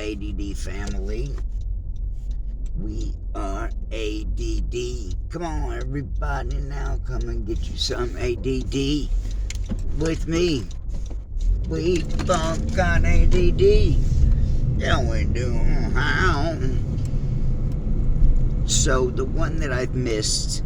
ADD family. We are ADD. Come on, everybody, now come and get you some ADD with me. We both got ADD. Yeah, we do. How? So the one that I missed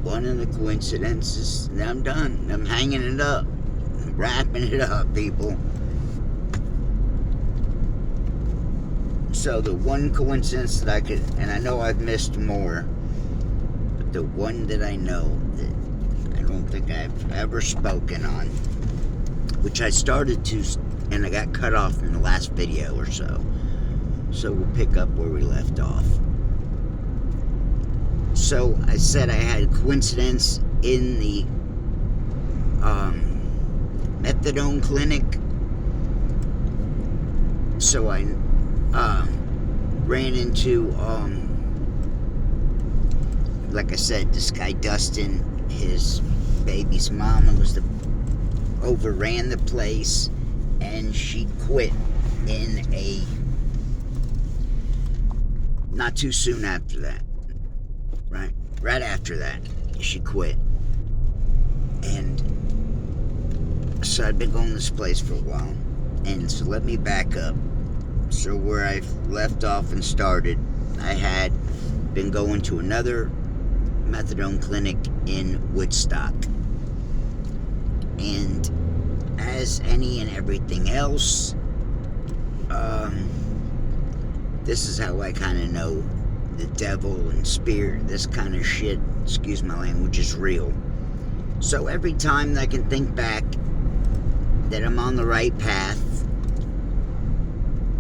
one of the coincidences, and I'm done. I'm hanging it up. I'm wrapping it up, people. So the one coincidence that I could, and I know I've missed more, but the one that I know that I don't think I've ever spoken on, which I started to, and I got cut off from the last video or so. So we'll pick up where we left off. So I said I had a coincidence in the methadone clinic. So I ran into, like I said, this guy Dustin, his baby's mama overran the place, and she quit in not too soon after that. Right after that, she quit. And so I'd been going to this place for a while. And so let me back up. So where I left off and started, I had been going to another methadone clinic in Woodstock. And as any and everything else, this is how I kind of know the devil and spirit, this kind of shit, excuse my language, is real. So every time that I can think back that I'm on the right path,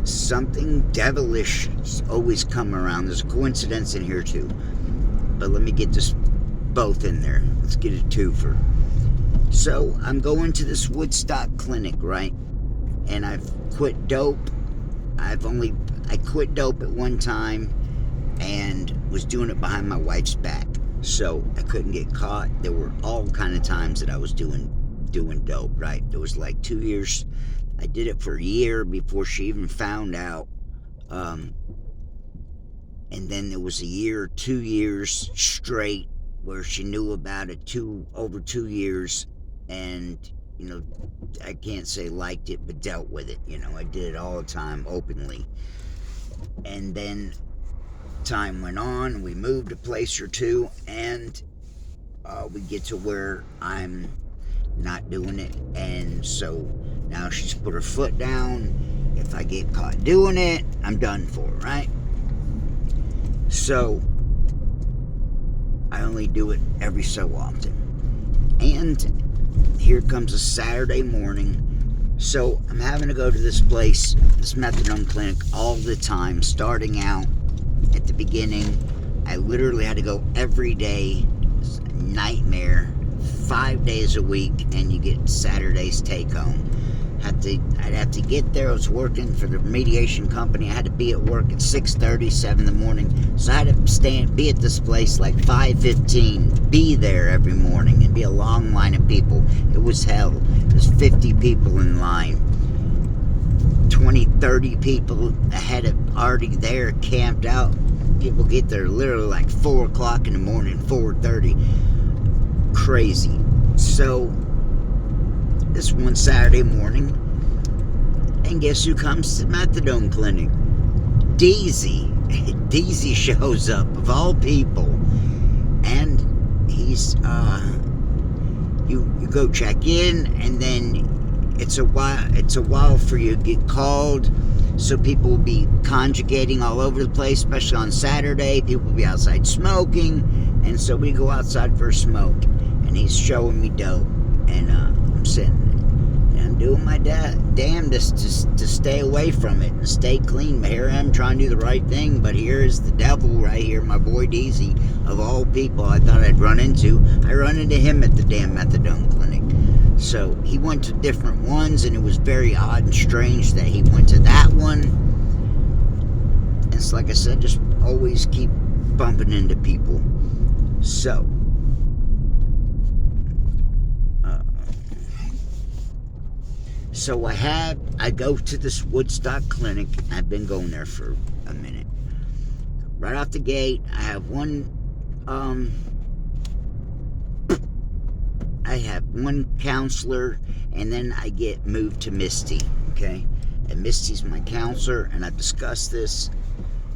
something devilish always come around. There's a coincidence in here too, but let me get this both in there. Let's get a twofer. So I'm going to this Woodstock clinic, right? And I've quit dope. I quit dope at one time and was doing it behind my wife's back, so I couldn't get caught. There were all kind of times that I was doing dope, right? There was like 2 years. I did it for a year before she even found out, and then there was a year, 2 years straight where she knew about it, over 2 years, and I can't say liked it, but dealt with it. I did it all the time openly. And then time went on, we moved a place or two, and we get to where I'm not doing it. And so now she's put her foot down. If I get caught doing it, I'm done for, right? So I only do it every so often. And here comes a Saturday morning. So I'm having to go to this place, this methadone clinic, all the time. Starting out at the beginning, I literally had to go every day. It's a nightmare. 5 days a week, and you get Saturday's take home. I'd have to get there. I was working for the remediation company. I had to be at work at 6:30, 7 in the morning. So I had to be at this place like 5:15, be there every morning, and be a long line of people. It was hell. There's 50 people in line. 20, 30 people ahead of already there, camped out. People get there literally like 4 o'clock in the morning, 4:30. Crazy. So this one Saturday morning, and guess who comes to the methadone clinic? Deezy. Deezy shows up, of all people, and he's you go check in, and then it's a while for you to get called. So people will be conjugating all over the place, especially on Saturday. People will be outside smoking, and so we go outside for a smoke, and he's showing me dope, and I'm sitting and I'm doing my damnedest to stay away from it and stay clean. But here I am trying to do the right thing, but here is the devil right here, my boy Deezy, of all people I thought I'd run into. I run into him at the damn methadone clinic. So he went to different ones, and it was very odd and strange that he went to that one. And it's like I said, just always keep bumping into people. So So I go to this Woodstock clinic. I've been going there for a minute. Right off the gate, I have one counselor, and then I get moved to Misty, okay? And Misty's my counselor, and I've discussed this.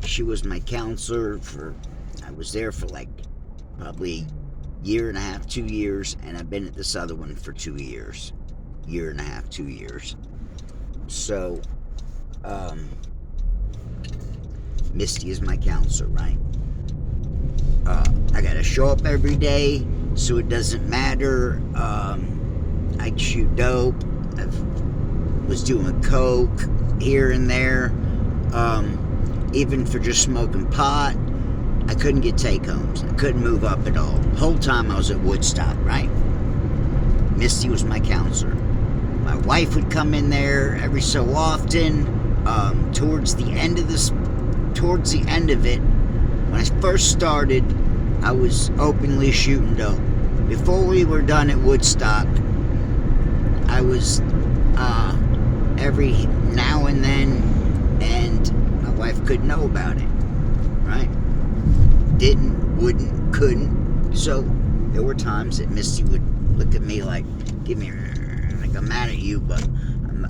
She was my counselor I was there for like probably year and a half, 2 years, and I've been at this other one for 2 years. Year and a half, 2 years. So, Misty is my counselor, right? I gotta show up every day, so it doesn't matter. I shoot dope. I was doing coke here and there. Even for just smoking pot, I couldn't get take-homes. I couldn't move up at all. The whole time I was at Woodstock, right? Misty was my counselor. My wife would come in there every so often. Towards the end of it, when I first started, I was openly shooting dope. Before we were done at Woodstock, I was every now and then, and my wife couldn't know about it, right? Didn't, wouldn't, couldn't. So there were times that Misty would look at me like, like I'm mad at you, but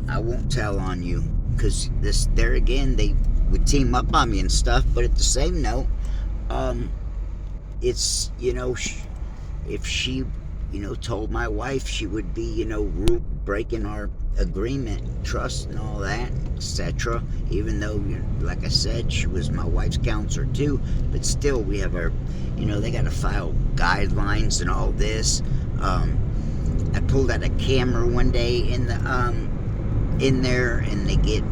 I won't tell on you, because there again, they would team up on me and stuff. But at the same note, it's, if she, told my wife, she would be, breaking our agreement, trust and all that, etc. Even though, like I said, she was my wife's counselor too, but still we have our, they got to file guidelines and all this. I pulled out a camera one day in there, and they get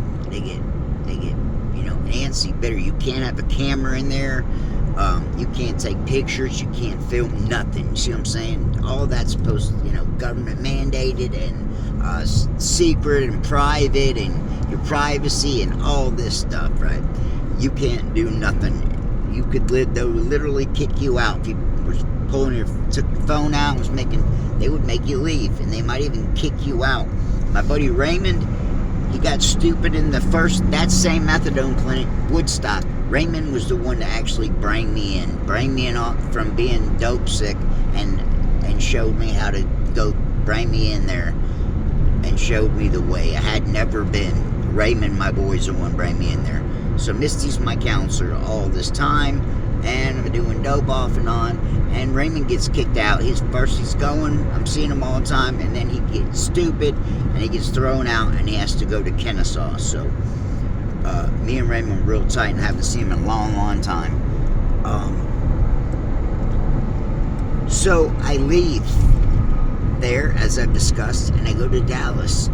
antsy, bitter. You can't have a camera in there. You can't take pictures. You can't film nothing. You see what I'm saying? All that's supposed to, government mandated and secret and private, and your privacy and all this stuff, right? You can't do nothing. You could they would literally kick you out. If you were took your phone out, they would make you leave, and they might even kick you out. My buddy Raymond, he got stupid in that same methadone clinic, Woodstock. Raymond was the one to actually bring me in off from being dope sick, and showed me how to go, bring me in there, and showed me the way. I had never been. Raymond, my boy's the one bring me in there. So Misty's my counselor all this time, and I'm doing dope off and on, and Raymond gets kicked out. He's going, I'm seeing him all the time, and then he gets stupid, and he gets thrown out, and he has to go to Kennesaw. So me and Raymond were real tight, and haven't seen him in a long, long time. So I leave there, as I've discussed, and I go to Dallas.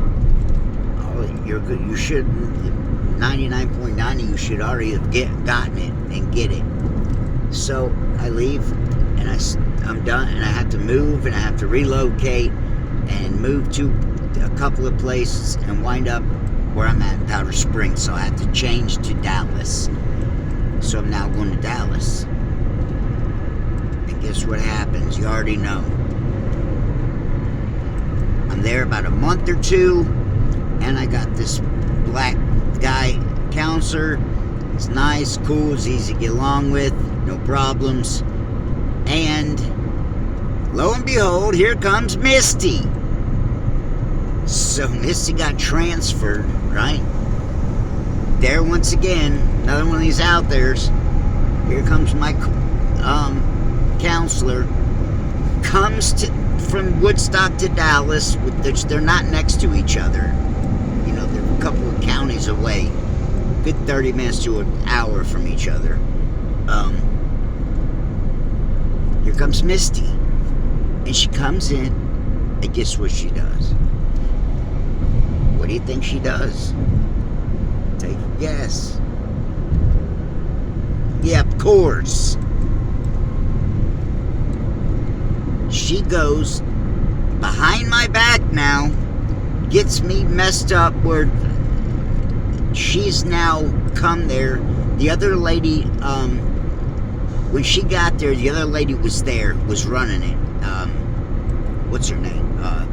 Oh, you're good. You should, 99.9, you should already have gotten it and get it. So I leave, and I'm done, and I have to move, and I have to relocate, and move to a couple of places, and wind up where I'm at in Powder Springs. So I have to change to Dallas. So I'm now going to Dallas. And guess what happens? You already know. I'm there about a month or two, and I got this black guy counselor. It's nice, cool, it's easy to get along with, no problems. And lo and behold, here comes Misty. So Misty got transferred, right? There once again, another one of these out there's. Here comes my counselor. Comes from Woodstock to Dallas, which they're not next to each other. They're a couple of counties away. Good 30 minutes to an hour from each other. Here comes Misty. And she comes in, and guess what she does? What do you think she does? Take a guess. Yeah, of course. She goes behind my back now, gets me messed up where she's now come there. The other lady, when she got there, the other lady was running it. What's her name?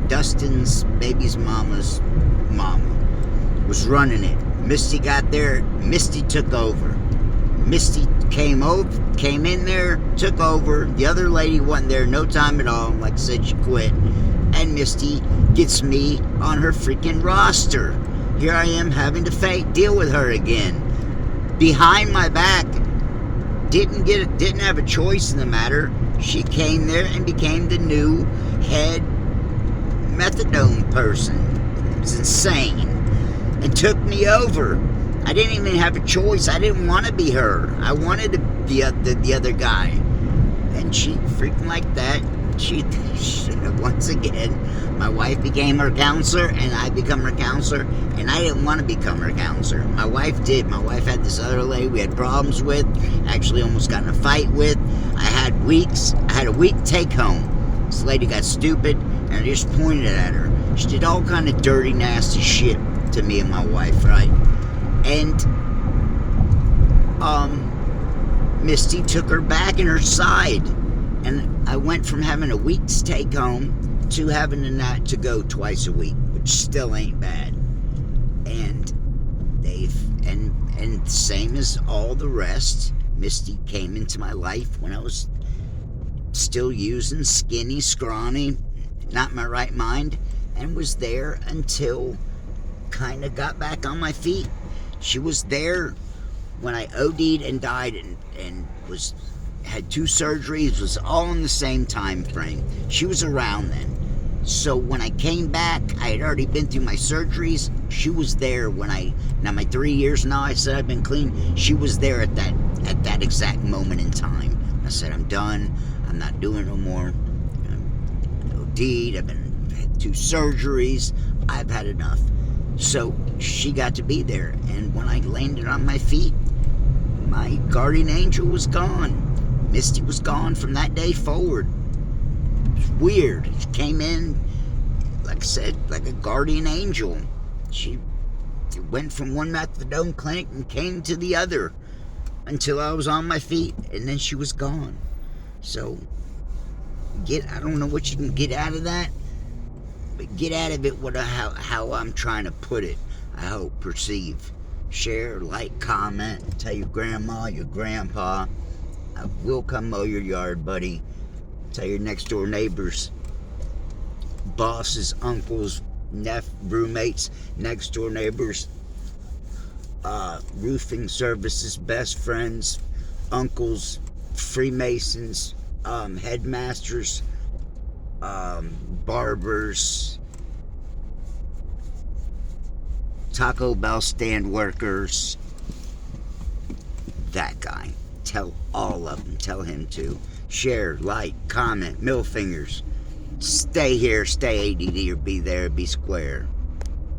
Dustin's baby's mama's mom. was running it. Misty got there. Misty took over. Misty came in there, took over. The other lady wasn't there no time at all. Like I said, she quit. And Misty gets me on her freaking roster. Here I am having to deal with her again. Behind my back. Didn't have a choice in the matter. She came there and became the new head methadone person. It was insane. And took me over. I didn't even have a choice. I didn't want to be her. I wanted to be the other guy. And she freaking like that. She once again, my wife became her counselor and I become her counselor, and I didn't want to become her counselor. My wife did. My wife had this other lady we had problems with, actually almost got in a fight with. I had a week take home. This lady got stupid and I just pointed at her. She did all kind of dirty, nasty shit to me and my wife, right? And Misty took her back in her side. And I went from having a week's take home to having to go twice a week, which still ain't bad. And and same as all the rest, Misty came into my life when I was still using, skinny, scrawny, not in my right mind, and was there until kind of got back on my feet. She was there when I OD'd and died and had 2 surgeries, was all in the same time frame. She was around then. So when I came back, I had already been through my surgeries. She was there when now my 3 years now, I said I've been clean. She was there at that exact moment in time. I said, I'm done. I'm not doing no more. I'm OD'd. I've had 2 surgeries. I've had enough. So she got to be there. And when I landed on my feet, my guardian angel was gone. Misty was gone from that day forward. It was weird. She came in, like I said, like a guardian angel. She went from one methadone clinic and came to the other until I was on my feet, and then she was gone. So, I don't know what you can get out of that, but get out of it how I'm trying to put it. I hope, perceive. Share, like, comment, tell your grandma, your grandpa. I will come mow your yard, buddy. Tell your next door neighbors, bosses, uncles, roommates, next door neighbors, roofing services, best friends, uncles, Freemasons, headmasters, barbers, Taco Bell stand workers, that guy. Tell all of them. Tell him to share, like, comment, middle fingers. Stay here, stay ADD, or be there, be square.